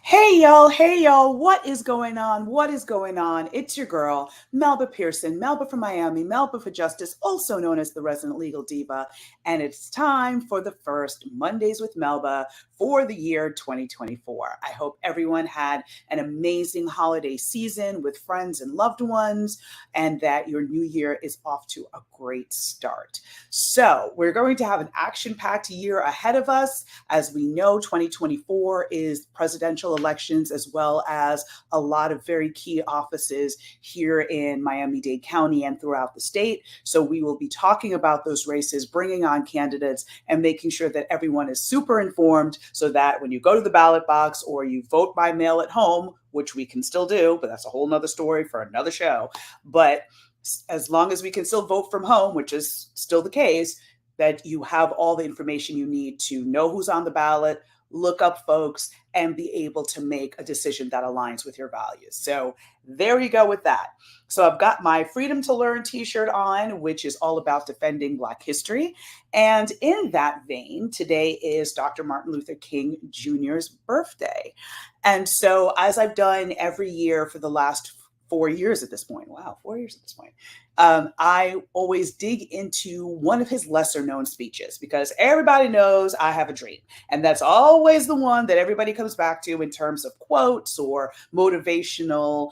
Hey y'all, what is going on? What is going on? It's your girl, Melba Pearson, Melba from Miami, Melba for Justice, also known as the resident legal diva. And it's time for the first Mondays with Melba for the year 2024. I hope everyone had an amazing holiday season with friends and loved ones, and that your new year is off to a great start. So, we're going to have an action packed year ahead of us. As we know, 2024 is presidential elections as well as a lot of very key offices here in Miami-Dade County and throughout the state. So we will be talking about those races, bringing on candidates, and making sure that everyone is super informed so that when you go to the ballot box or you vote by mail at home, which we can still do, but that's a whole nother story for another show. But as long as we can still vote from home, which is still the case, that you have all the information you need to know who's on the ballot, look up folks, and be able to make a decision that aligns with your values. So there you go with that. So I've got my Freedom to Learn t-shirt on, which is all about defending Black history. And in that vein, today is Dr. Martin Luther King Jr.'s birthday. And so as I've done every year for the last 4 years at this point. Wow, 4 years at this point. I always dig into one of his lesser known speeches because everybody knows I have a dream. And that's always the one that everybody comes back to in terms of quotes or motivational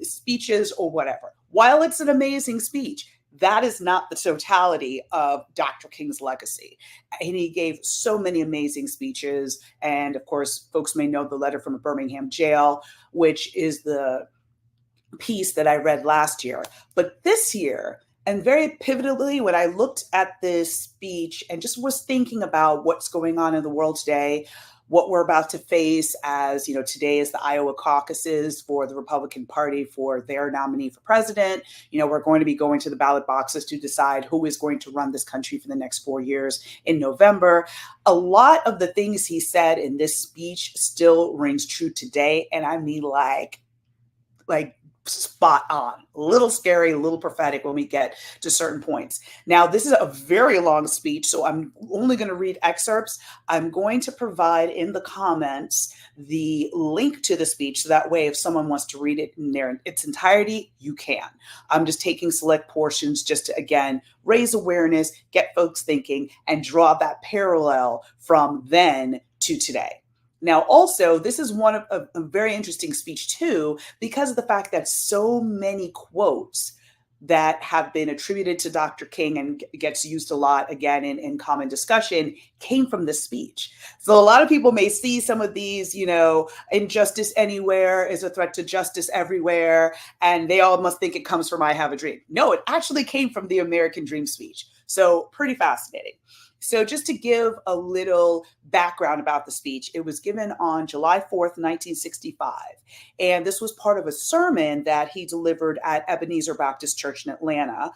speeches or whatever. While it's an amazing speech, that is not the totality of Dr. King's legacy. And he gave so many amazing speeches. And of course, folks may know the letter from a Birmingham jail, which is the piece that I read last year. But this year, and very pivotally, when I looked at this speech and just was thinking about what's going on in the world today, what we're about to face, as you know, today is the Iowa caucuses for the Republican Party for their nominee for president. You know, we're going to be going to the ballot boxes to decide who is going to run this country for the next 4 years in November. A lot of the things he said in this speech still rings true today. And I mean, like spot on, a little scary, a little prophetic when we get to certain points. Now, this is a very long speech, so I'm only going to read excerpts. I'm going to provide in the comments the link to the speech, so that way if someone wants to read it in its entirety, you can. I'm just taking select portions just to, again, raise awareness, get folks thinking, and draw that parallel from then to today. Now, also, this is one of a very interesting speech, too, because of the fact that so many quotes that have been attributed to Dr. King and gets used a lot, again, in common discussion, came from this speech. So a lot of people may see some of these, you know, injustice anywhere is a threat to justice everywhere, and they all must think it comes from I Have a Dream. No, it actually came from the American Dream speech. So pretty fascinating. So just to give a little background about the speech, it was given on July 4th, 1965. And this was part of a sermon that he delivered at Ebenezer Baptist Church in Atlanta,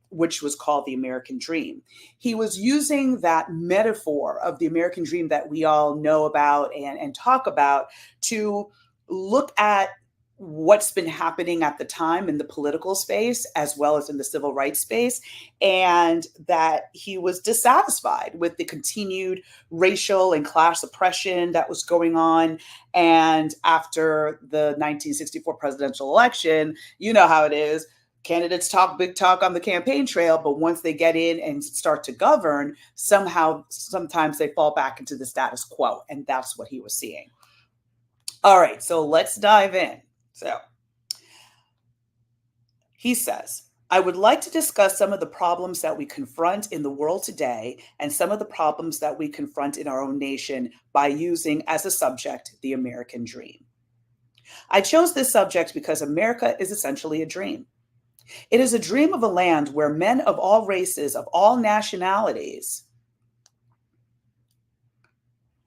which was called the American Dream. He was using that metaphor of the American Dream that we all know about and talk about to look at what's been happening at the time in the political space as well as in the civil rights space, and that he was dissatisfied with the continued racial and class oppression that was going on. And after the 1964 presidential election, you know how it is. Candidates talk big talk on the campaign trail, but once they get in and start to govern, sometimes they fall back into the status quo. And that's what he was seeing. All right, so let's dive in. So he says, I would like to discuss some of the problems that we confront in the world today and some of the problems that we confront in our own nation by using as a subject the American dream. I chose this subject because America is essentially a dream. It is a dream of a land where men of all races, of all nationalities,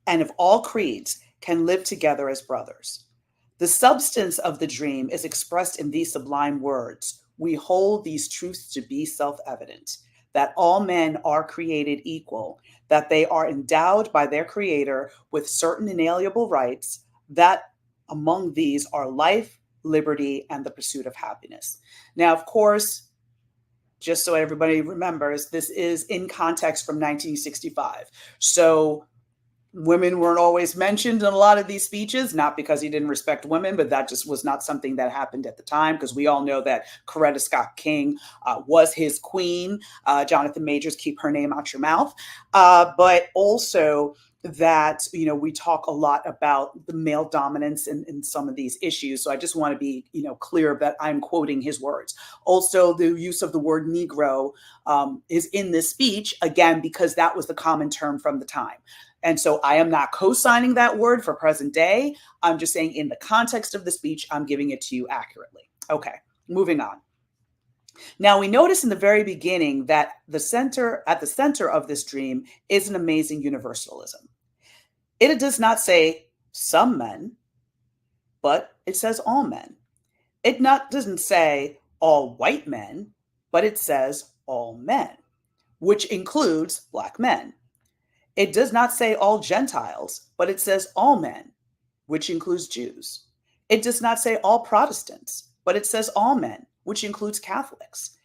and of all creeds can live together as brothers. The substance of the dream is expressed in these sublime words. We hold these truths to be self-evident, that all men are created equal, that they are endowed by their creator with certain inalienable rights, that among these are life, liberty, and the pursuit of happiness. Now, of course, just so everybody remembers, this is in context from 1965. So Women weren't always mentioned in a lot of these speeches, not because he didn't respect women, but that just was not something that happened at the time, because we all know that Coretta Scott King was his queen. Jonathan Majors, keep her name out your mouth. But also that, we talk a lot about the male dominance in some of these issues. So I just want to be, clear that I'm quoting his words. Also, the use of the word Negro is in this speech, again, because that was the common term from the time. And so I am not co-signing that word for present day. I'm just saying in the context of the speech, I'm giving it to you accurately. Okay, moving on. Now we notice in the very beginning that at the center of this dream is an amazing universalism. It does not say some men, but it says all men. Doesn't say all white men, but it says all men, which includes Black men. It does not say all Gentiles, but it says all men, which includes Jews. It does not say all Protestants, but it says all men, which includes Catholics.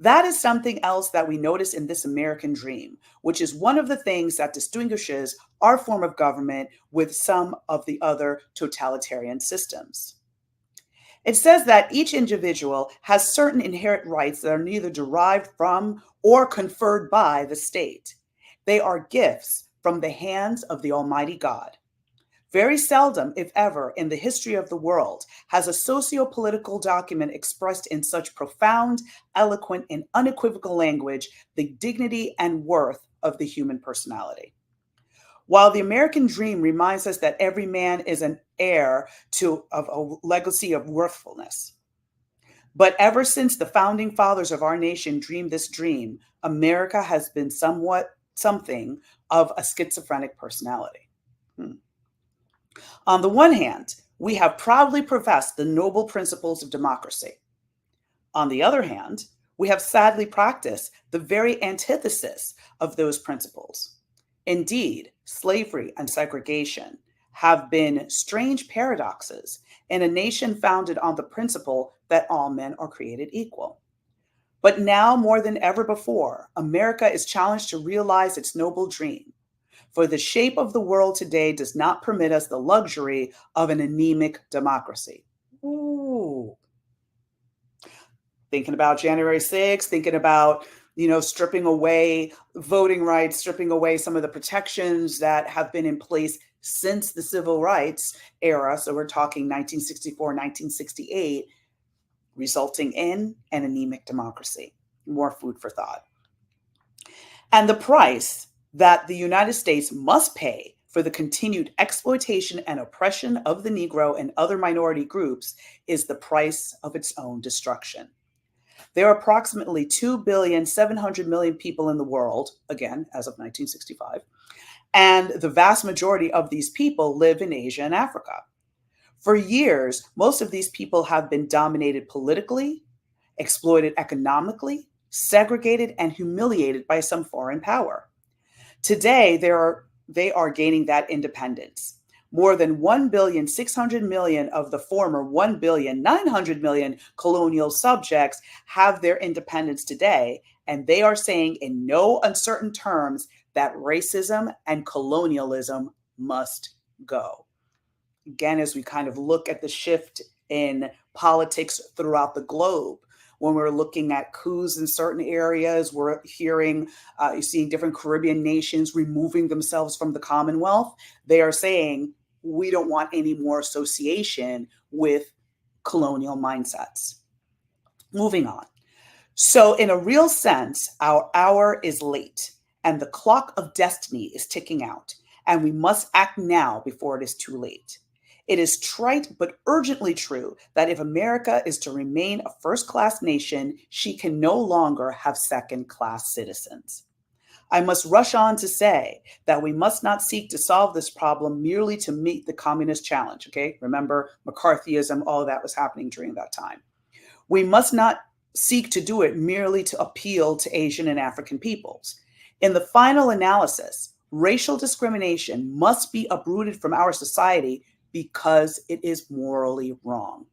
That is something else that we notice in this American dream, which is one of the things that distinguishes our form of government with some of the other totalitarian systems. It says that each individual has certain inherent rights that are neither derived from or conferred by the state. They are gifts from the hands of the Almighty God. Very seldom, if ever, in the history of the world has a socio-political document expressed in such profound, eloquent, and unequivocal language the dignity and worth of the human personality. While the American dream reminds us that every man is an heir of a legacy of worthfulness, but ever since the founding fathers of our nation dreamed this dream, America has been something of a schizophrenic personality. On the one hand, we have proudly professed the noble principles of democracy. On the other hand, we have sadly practiced the very antithesis of those principles. Indeed, slavery and segregation have been strange paradoxes in a nation founded on the principle that all men are created equal. But now, more than ever before, America is challenged to realize its noble dream. For the shape of the world today does not permit us the luxury of an anemic democracy. Ooh. Thinking about January 6th, thinking about, stripping away voting rights, stripping away some of the protections that have been in place since the civil rights era. So we're talking 1964, 1968, resulting in an anemic democracy. More food for thought. And the price that the United States must pay for the continued exploitation and oppression of the Negro and other minority groups is the price of its own destruction. There are approximately 2,700,000,000 people in the world, again, as of 1965, and the vast majority of these people live in Asia and Africa. For years, most of these people have been dominated politically, exploited economically, segregated, and humiliated by some foreign power. Today, they are gaining that independence. More than 1,600,000,000 of the former 1,900,000,000 colonial subjects have their independence today, and they are saying in no uncertain terms that racism and colonialism must go. Again, as we kind of look at the shift in politics throughout the globe, when we're looking at coups in certain areas, we're seeing different Caribbean nations removing themselves from the Commonwealth. They are saying, we don't want any more association with colonial mindsets. Moving on. So in a real sense, our hour is late and the clock of destiny is ticking out, and we must act now before it is too late. It is trite but urgently true that if America is to remain a first-class nation, she can no longer have second-class citizens. I must rush on to say that we must not seek to solve this problem merely to meet the communist challenge. Okay, remember McCarthyism, all of that was happening during that time. We must not seek to do it merely to appeal to Asian and African peoples. In the final analysis, racial discrimination must be uprooted from our society because it is morally wrong.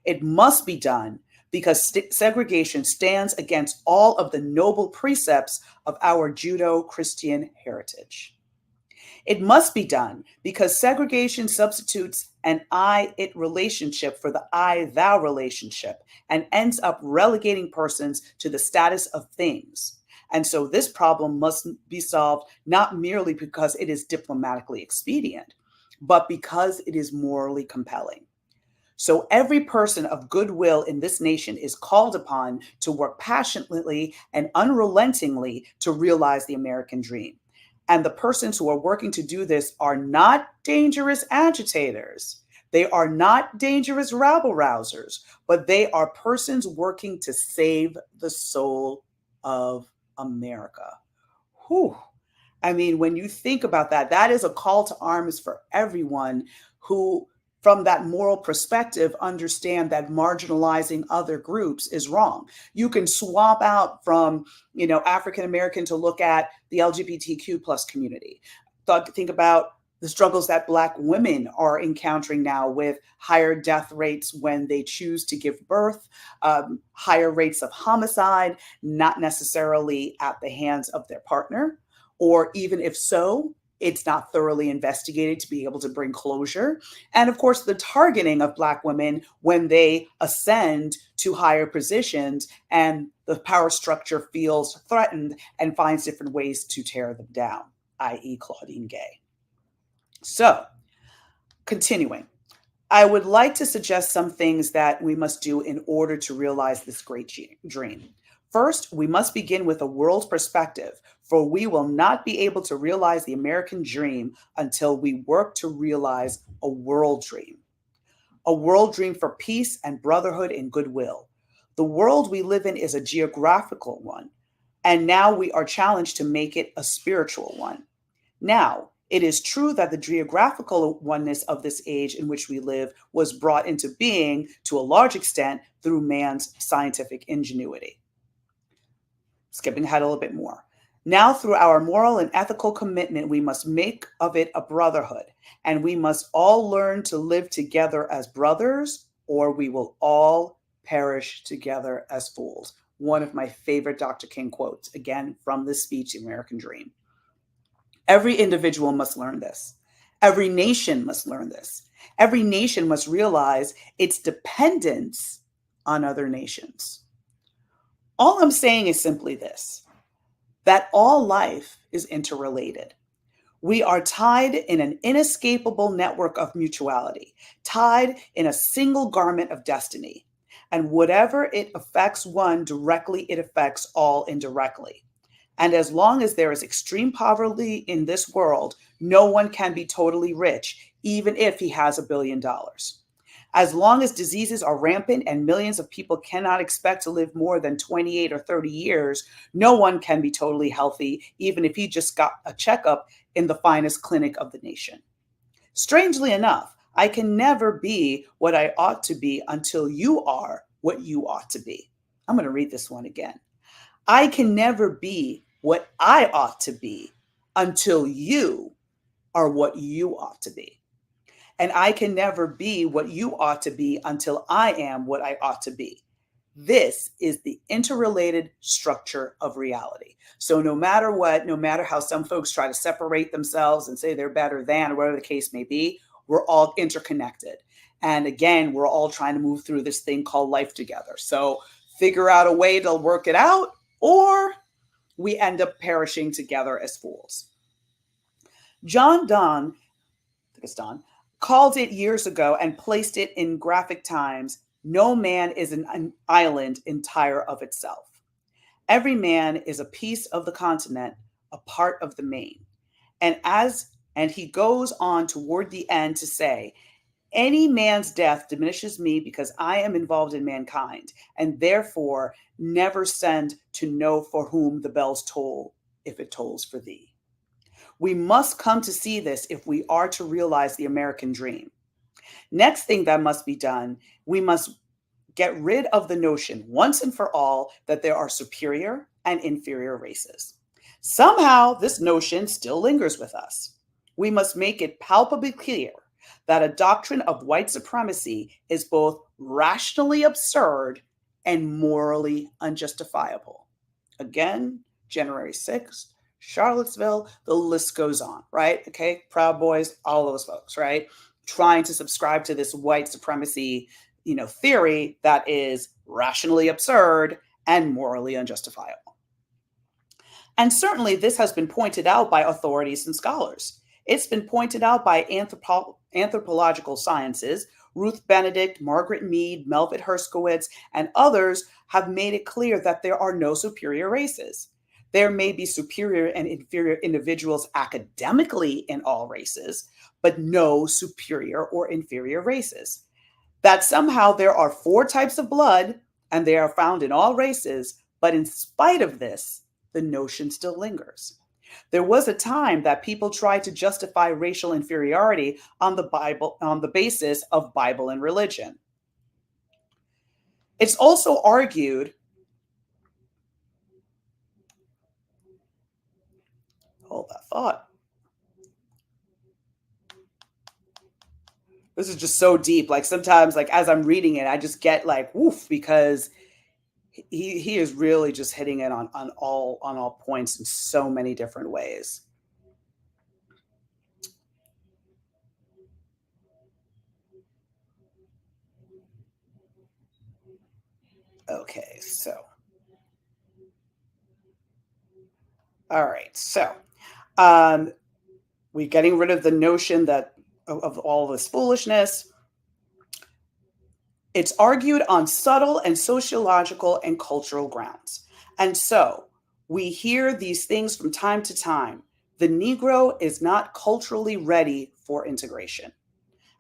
It must be done because segregation stands against all of the noble precepts of our Judeo-Christian heritage. It must be done because segregation substitutes an I it relationship for the I thou relationship and ends up relegating persons to the status of things. And so this problem must be solved not merely because it is diplomatically expedient, but because it is morally compelling. So every person of goodwill in this nation is called upon to work passionately and unrelentingly to realize the American dream. And the persons who are working to do this are not dangerous agitators. They are not dangerous rabble rousers, but they are persons working to save the soul of America. Whew. I mean, when you think about that, that is a call to arms for everyone who, from that moral perspective, understand that marginalizing other groups is wrong. You can swap out from, African American to look at the LGBTQ plus community. Think about the struggles that Black women are encountering now with higher death rates when they choose to give birth, higher rates of homicide, not necessarily at the hands of their partner, or even if so, it's not thoroughly investigated to be able to bring closure. And of course, the targeting of Black women when they ascend to higher positions and the power structure feels threatened and finds different ways to tear them down, i.e., Claudine Gay. So, continuing, I would like to suggest some things that we must do in order to realize this great dream. First, we must begin with a world perspective, for we will not be able to realize the American dream until we work to realize a world dream for peace and brotherhood and goodwill. The world we live in is a geographical one, and now we are challenged to make it a spiritual one. Now, it is true that the geographical oneness of this age in which we live was brought into being to a large extent through man's scientific ingenuity. Skipping ahead a little bit more. Now, through our moral and ethical commitment, we must make of it a brotherhood, and we must all learn to live together as brothers, or we will all perish together as fools. One of my favorite Dr. King quotes, again, from this speech, The American Dream. Every individual must learn this. Every nation must learn this. Every nation must realize its dependence on other nations. All I'm saying is simply this, that all life is interrelated. We are tied in an inescapable network of mutuality, tied in a single garment of destiny. And whatever it affects one directly, it affects all indirectly. And as long as there is extreme poverty in this world, no one can be totally rich, even if he has $1 billion. As long as diseases are rampant and millions of people cannot expect to live more than 28 or 30 years, no one can be totally healthy, even if he just got a checkup in the finest clinic of the nation. Strangely enough, I can never be what I ought to be until you are what you ought to be. I'm going to read this one again. I can never be what I ought to be until you are what you ought to be. And I can never be what you ought to be until I am what I ought to be. This is the interrelated structure of reality. So no matter what, no matter how some folks try to separate themselves and say they're better than, or whatever the case may be, we're all interconnected. And again, we're all trying to move through this thing called life together. So figure out a way to work it out, or we end up perishing together as fools. John Donne, I think it's Donne, called it years ago and placed it in graphic times, no man is an island entire of itself. Every man is a piece of the continent, a part of the main. And he goes on toward the end to say, any man's death diminishes me because I am involved in mankind, and therefore never send to know for whom the bells toll, if it tolls for thee. We must come to see this if we are to realize the American dream. Next thing that must be done, we must get rid of the notion once and for all that there are superior and inferior races. Somehow this notion still lingers with us. We must make it palpably clear that a doctrine of white supremacy is both rationally absurd and morally unjustifiable. Again, January 6th, Charlottesville, the list goes on, right? Okay, Proud Boys, all those folks, right? Trying to subscribe to this white supremacy, theory that is rationally absurd and morally unjustifiable. And certainly this has been pointed out by authorities and scholars. It's been pointed out by anthropological sciences. Ruth Benedict, Margaret Mead, Melvin Herskowitz, and others have made it clear that there are no superior races. There may be superior and inferior individuals academically in all races, but no superior or inferior races. That somehow there are four types of blood and they are found in all races, but in spite of this, the notion still lingers. There was a time that people tried to justify racial inferiority on the Bible, on the basis of Bible and religion. It's also argued, hold that thought. This is just so deep. Like sometimes, like as I'm reading it, I just get like woof because he is really just hitting it on all points in so many different ways. Okay, so all right, so um, we're getting rid of the notion that of all this foolishness. It's argued on subtle and sociological and cultural grounds. And so we hear these things from time to time. The Negro is not culturally ready for integration.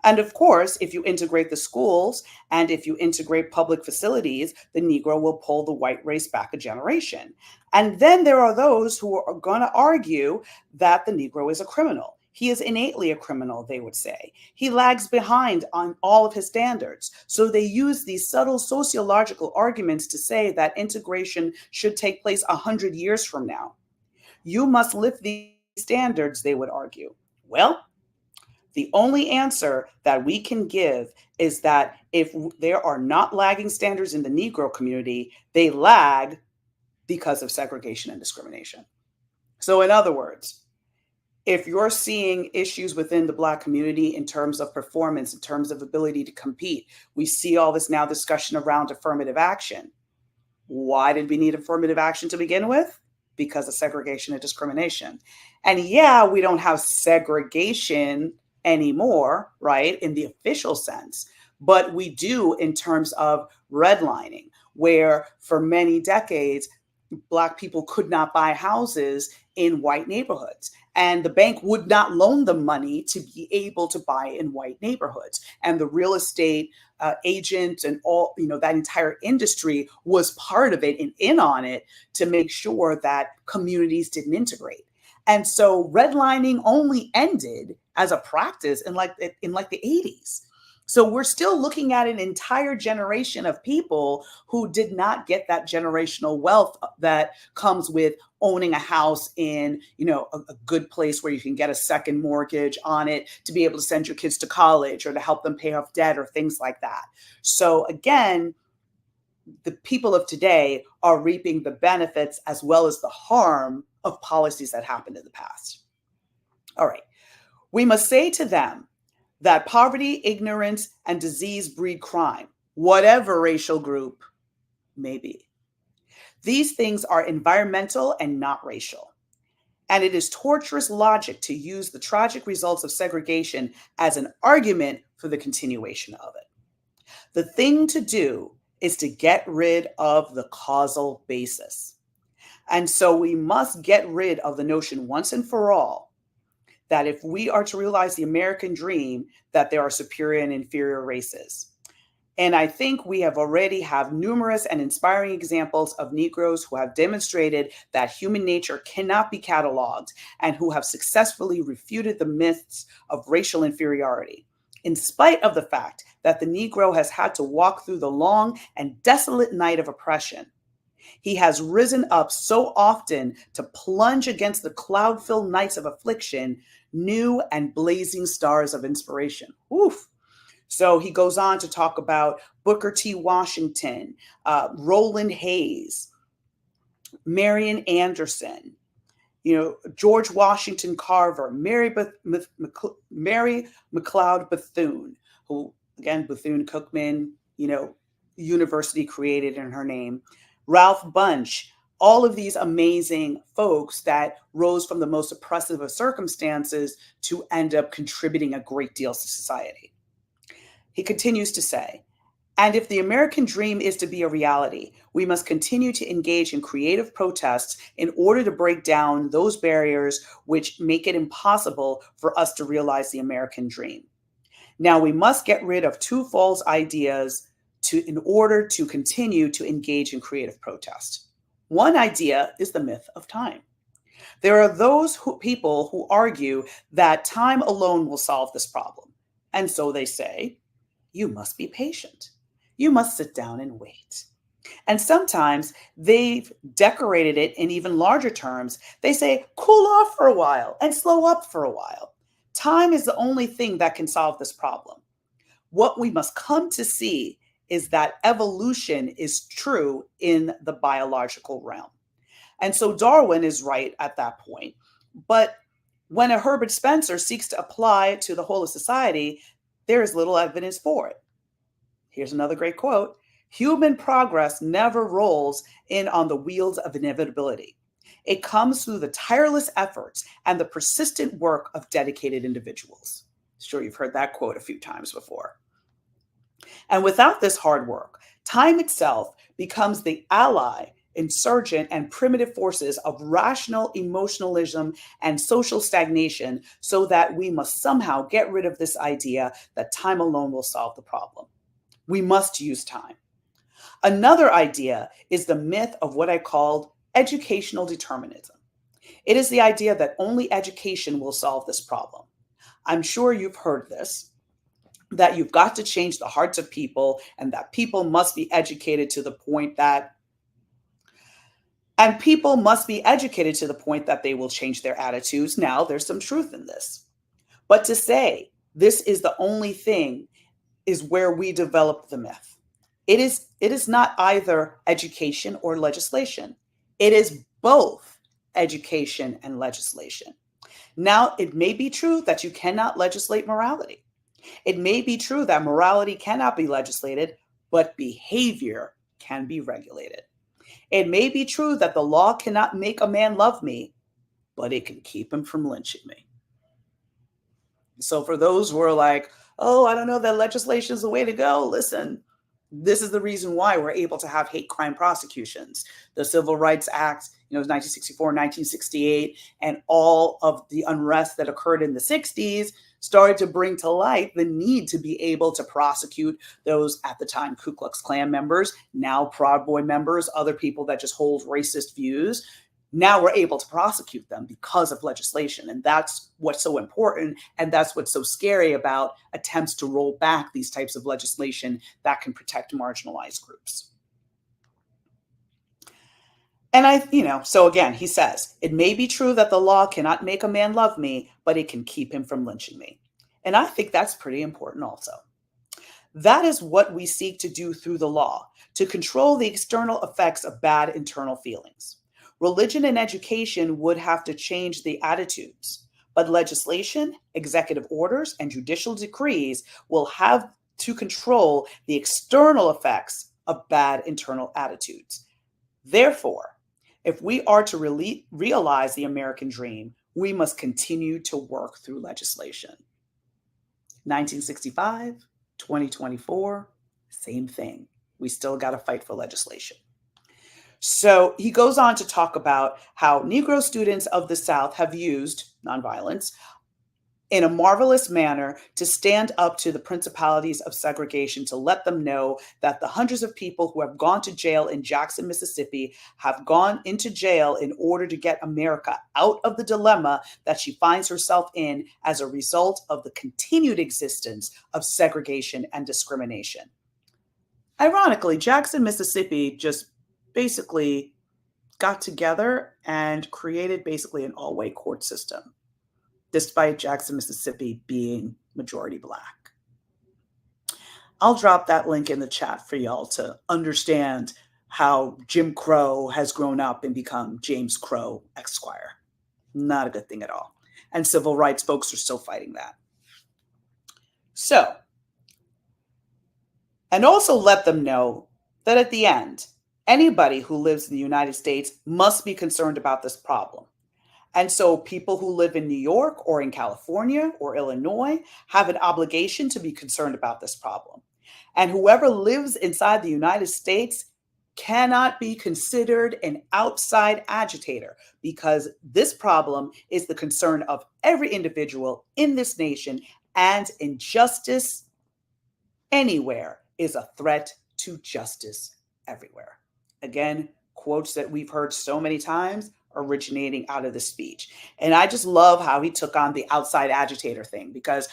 And of course, if you integrate the schools and if you integrate public facilities, the Negro will pull the white race back a generation. And then there are those who are going to argue that the Negro is a criminal. He is innately a criminal, they would say. He lags behind on all of his standards. So they use these subtle sociological arguments to say that integration should take place 100 years from now. You must lift these standards, they would argue. Well, the only answer that we can give is that if there are not lagging standards in the Negro community, they lag because of segregation and discrimination. So, in other words, if you're seeing issues within the Black community in terms of performance, in terms of ability to compete, we see all this now discussion around affirmative action. Why did we need affirmative action to begin with? Because of segregation and discrimination. And yeah, we don't have segregation anymore, right, in the official sense, but we do in terms of redlining, where for many decades, Black people could not buy houses in white neighborhoods. And the bank would not loan them money to be able to buy in white neighborhoods. And the real estate agent and all, that entire industry was part of it and in on it to make sure that communities didn't integrate. And so redlining only ended as a practice in like the 80s. So we're still looking at an entire generation of people who did not get that generational wealth that comes with owning a house in, a good place where you can get a second mortgage on it to be able to send your kids to college or to help them pay off debt or things like that. So again, the people of today are reaping the benefits as well as the harm of policies that happened in the past. All right. We must say to them that poverty, ignorance, and disease breed crime, whatever racial group may be. These things are environmental and not racial. And it is torturous logic to use the tragic results of segregation as an argument for the continuation of it. The thing to do is to get rid of the causal basis. And so we must get rid of the notion once and for all that if we are to realize the American dream, that there are superior and inferior races. And I think we already have numerous and inspiring examples of Negroes who have demonstrated that human nature cannot be cataloged and who have successfully refuted the myths of racial inferiority, in spite of the fact that the Negro has had to walk through the long and desolate night of oppression. He has risen up so often to plunge against the cloud-filled nights of affliction, new and blazing stars of inspiration. Oof. So he goes on to talk about Booker T. Washington, Roland Hayes, Marian Anderson, George Washington Carver, Mary McLeod Bethune, who, again, Bethune Cookman, university created in her name, Ralph Bunche, all of these amazing folks that rose from the most oppressive of circumstances to end up contributing a great deal to society. He continues to say, and if the American dream is to be a reality, we must continue to engage in creative protests in order to break down those barriers which make it impossible for us to realize the American dream. Now, we must get rid of two false ideas in order to continue to engage in creative protest. One idea is the myth of time. There are those people who argue that time alone will solve this problem. And so they say, you must be patient. You must sit down and wait. And sometimes they've decorated it in even larger terms. They say, cool off for a while and slow up for a while. Time is the only thing that can solve this problem. What we must come to see is that evolution is true in the biological realm. And so Darwin is right at that point. But when a Herbert Spencer seeks to apply it to the whole of society, there is little evidence for it. Here's another great quote. Human progress never rolls in on the wheels of inevitability. It comes through the tireless efforts and the persistent work of dedicated individuals. Sure, you've heard that quote a few times before. And without this hard work, time itself becomes the ally, insurgent, and primitive forces of rational emotionalism and social stagnation, so that we must somehow get rid of this idea that time alone will solve the problem. We must use time. Another idea is the myth of what I called educational determinism. It is the idea that only education will solve this problem. I'm sure you've heard this, that you've got to change the hearts of people and that people must be educated to the point that they will change their attitudes. Now, there's some truth in this. But to say this is the only thing is where we develop the myth. It is not either education or legislation. It is both education and legislation. Now, it may be true that you cannot legislate morality. It may be true that morality cannot be legislated, but behavior can be regulated. It may be true that the law cannot make a man love me, but it can keep him from lynching me. So for those who are like, oh, I don't know that legislation is the way to go, listen, this is the reason why we're able to have hate crime prosecutions. The Civil Rights Act, 1964, 1968, and all of the unrest that occurred in the 60s started to bring to light the need to be able to prosecute those, at the time, Ku Klux Klan members, now Proud Boy members, other people that just hold racist views. Now we're able to prosecute them because of legislation. And that's what's so important. And that's what's so scary about attempts to roll back these types of legislation that can protect marginalized groups. And so again, he says, it may be true that the law cannot make a man love me, but it can keep him from lynching me. And I think that's pretty important also. That is what we seek to do through the law, to control the external effects of bad internal feelings. Religion and education would have to change the attitudes, but legislation, executive orders, and judicial decrees will have to control the external effects of bad internal attitudes. Therefore, if we are to really realize the American dream, we must continue to work through legislation. 1965, 2024, same thing. We still got to fight for legislation. So he goes on to talk about how Negro students of the South have used nonviolence in a marvelous manner to stand up to the principalities of segregation, to let them know that the hundreds of people who have gone to jail in Jackson, Mississippi, have gone into jail in order to get America out of the dilemma that she finds herself in as a result of the continued existence of segregation and discrimination. Ironically, Jackson, Mississippi just basically got together and created basically an all-white court system, despite Jackson, Mississippi being majority Black. I'll drop that link in the chat for y'all to understand how Jim Crow has grown up and become James Crow Esquire. Not a good thing at all. And civil rights folks are still fighting that. So, and also let them know that at the end, anybody who lives in the United States must be concerned about this problem. And so people who live in New York or in California or Illinois have an obligation to be concerned about this problem. And whoever lives inside the United States cannot be considered an outside agitator, because this problem is the concern of every individual in this nation, and injustice anywhere is a threat to justice everywhere. Again, quotes that we've heard so many times originating out of the speech. And I just love how he took on the outside agitator thing, because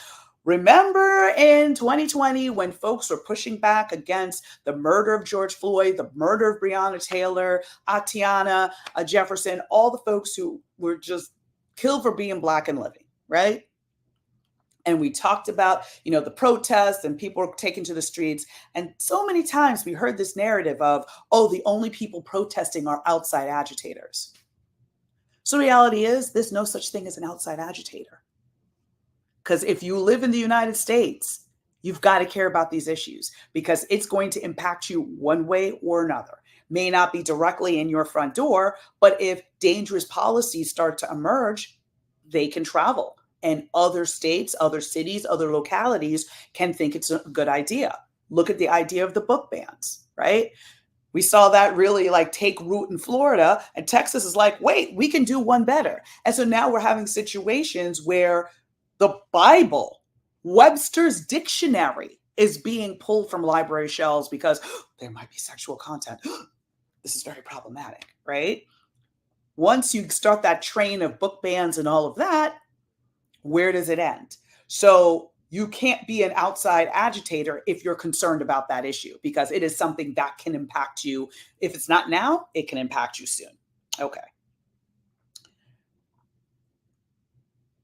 remember in 2020 when folks were pushing back against the murder of George Floyd, the murder of Breonna Taylor, Atiana Jefferson, all the folks who were just killed for being Black and living, right? And we talked about, the protests and people were taken to the streets. And so many times we heard this narrative of, oh, the only people protesting are outside agitators. So the reality is there's no such thing as an outside agitator. Because if you live in the United States, you've got to care about these issues, because it's going to impact you one way or another. May not be directly in your front door, but if dangerous policies start to emerge, they can travel. And other states, other cities, other localities can think it's a good idea. Look at the idea of the book bans, right? We saw that really take root in Florida, and Texas is like, wait, we can do one better. And so now we're having situations where the Bible, Webster's dictionary, is being pulled from library shelves because there might be sexual content. This is very problematic, right? Once you start that train of book bans and all of that, where does it end? So you can't be an outside agitator if you're concerned about that issue, because it is something that can impact you. If it's not now, it can impact you soon. Okay.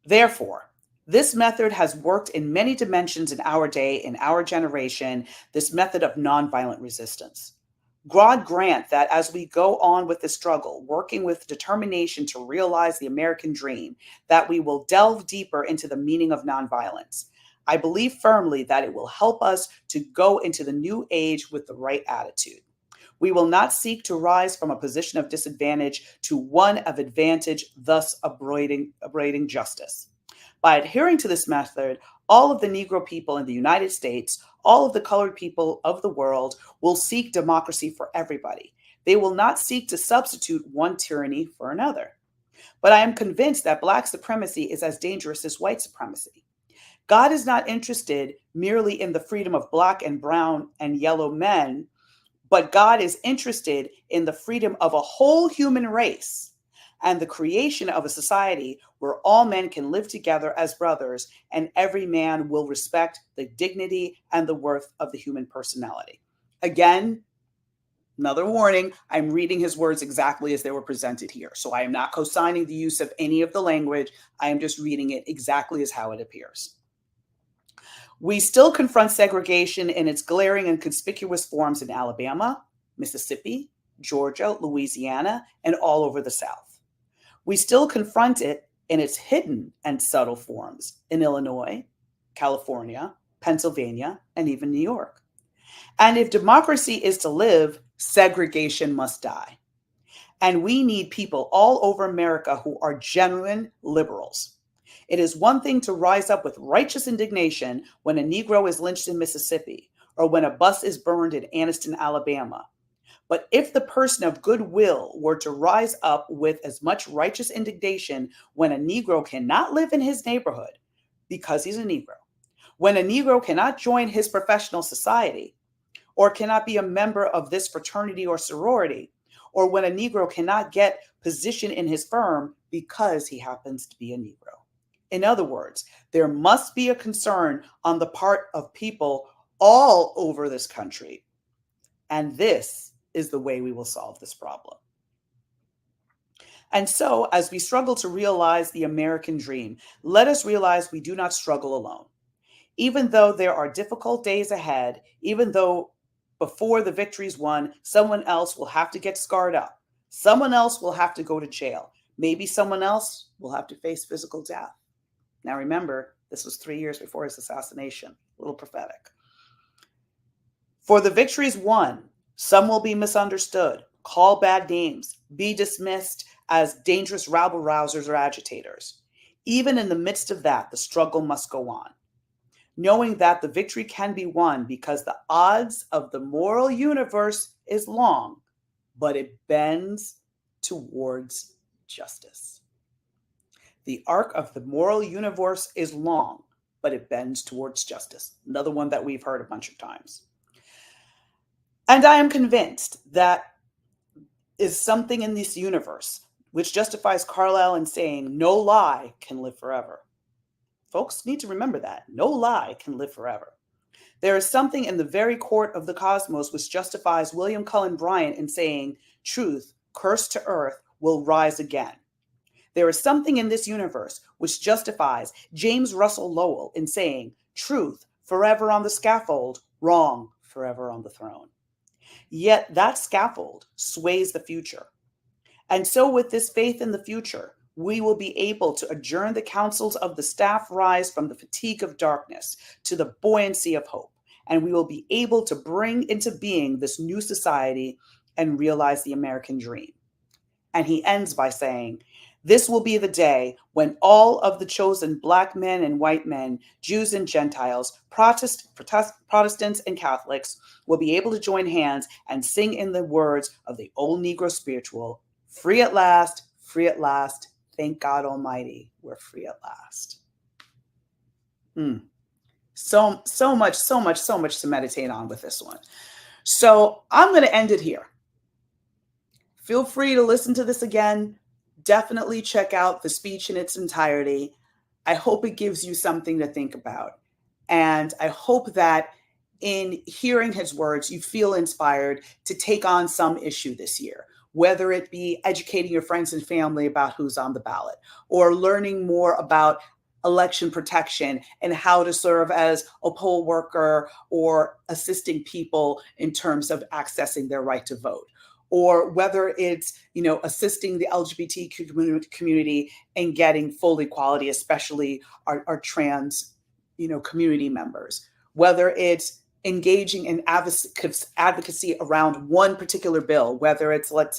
Therefore, this method has worked in many dimensions in our day, in our generation, this method of nonviolent resistance. God grant that as we go on with the struggle, working with determination to realize the American dream, that we will delve deeper into the meaning of nonviolence. I believe firmly that it will help us to go into the new age with the right attitude. We will not seek to rise from a position of disadvantage to one of advantage, thus abrading justice. By adhering to this method, all of the Negro people in the United States, all of the colored people of the world will seek democracy for everybody. They will not seek to substitute one tyranny for another. But I am convinced that Black supremacy is as dangerous as white supremacy. God is not interested merely in the freedom of Black and brown and yellow men, but God is interested in the freedom of a whole human race and the creation of a society where all men can live together as brothers, and every man will respect the dignity and the worth of the human personality. Again, another warning, I'm reading his words exactly as they were presented here. So I am not co-signing the use of any of the language. I am just reading it exactly as how it appears. We still confront segregation in its glaring and conspicuous forms in Alabama, Mississippi, Georgia, Louisiana, and all over the South. We still confront it in its hidden and subtle forms in Illinois, California, Pennsylvania, and even New York. And if democracy is to live, segregation must die. And we need people all over America who are genuine liberals. It is one thing to rise up with righteous indignation when a Negro is lynched in Mississippi, or when a bus is burned in Anniston, Alabama. But if the person of goodwill were to rise up with as much righteous indignation when a Negro cannot live in his neighborhood because he's a Negro, when a Negro cannot join his professional society, or cannot be a member of this fraternity or sorority, or when a Negro cannot get position in his firm because he happens to be a Negro. In other words, there must be a concern on the part of people all over this country. And this is the way we will solve this problem. And so, as we struggle to realize the American dream, let us realize we do not struggle alone. Even though there are difficult days ahead, even though before the victory's won, someone else will have to get scarred up. Someone else will have to go to jail. Maybe someone else will have to face physical death. Now, remember, this was 3 years before his assassination. A little prophetic. For the victories won, some will be misunderstood, call bad names, be dismissed as dangerous rabble rousers or agitators. Even in the midst of that, the struggle must go on, knowing that the victory can be won because the odds of the moral universe is long, but it bends towards justice. The arc of the moral universe is long, but it bends towards justice. Another one that we've heard a bunch of times. And I am convinced that is something in this universe which justifies Carlyle in saying, no lie can live forever. Folks need to remember that. No lie can live forever. There is something in the very court of the cosmos which justifies William Cullen Bryant in saying, truth, cursed to earth, will rise again. There is something in this universe which justifies James Russell Lowell in saying, truth, forever on the scaffold, wrong, forever on the throne. Yet that scaffold sways the future. And so with this faith in the future, we will be able to adjourn the counsels of the staff rise from the fatigue of darkness to the buoyancy of hope. And we will be able to bring into being this new society and realize the American dream. And he ends by saying, this will be the day when all of the chosen Black men and white men, Jews and Gentiles, Protestants and Catholics will be able to join hands and sing in the words of the old Negro spiritual, free at last, thank God Almighty, we're free at last. So much to meditate on with this one. So I'm going to end it here. Feel free to listen to this again. Definitely check out the speech in its entirety. I hope it gives you something to think about. And I hope that in hearing his words, you feel inspired to take on some issue this year, whether it be educating your friends and family about who's on the ballot, or learning more about election protection and how to serve as a poll worker or assisting people in terms of accessing their right to vote, or whether it's, assisting the LGBT community and getting full equality, especially our trans, community members, whether it's engaging in advocacy around one particular bill, whether it's, let's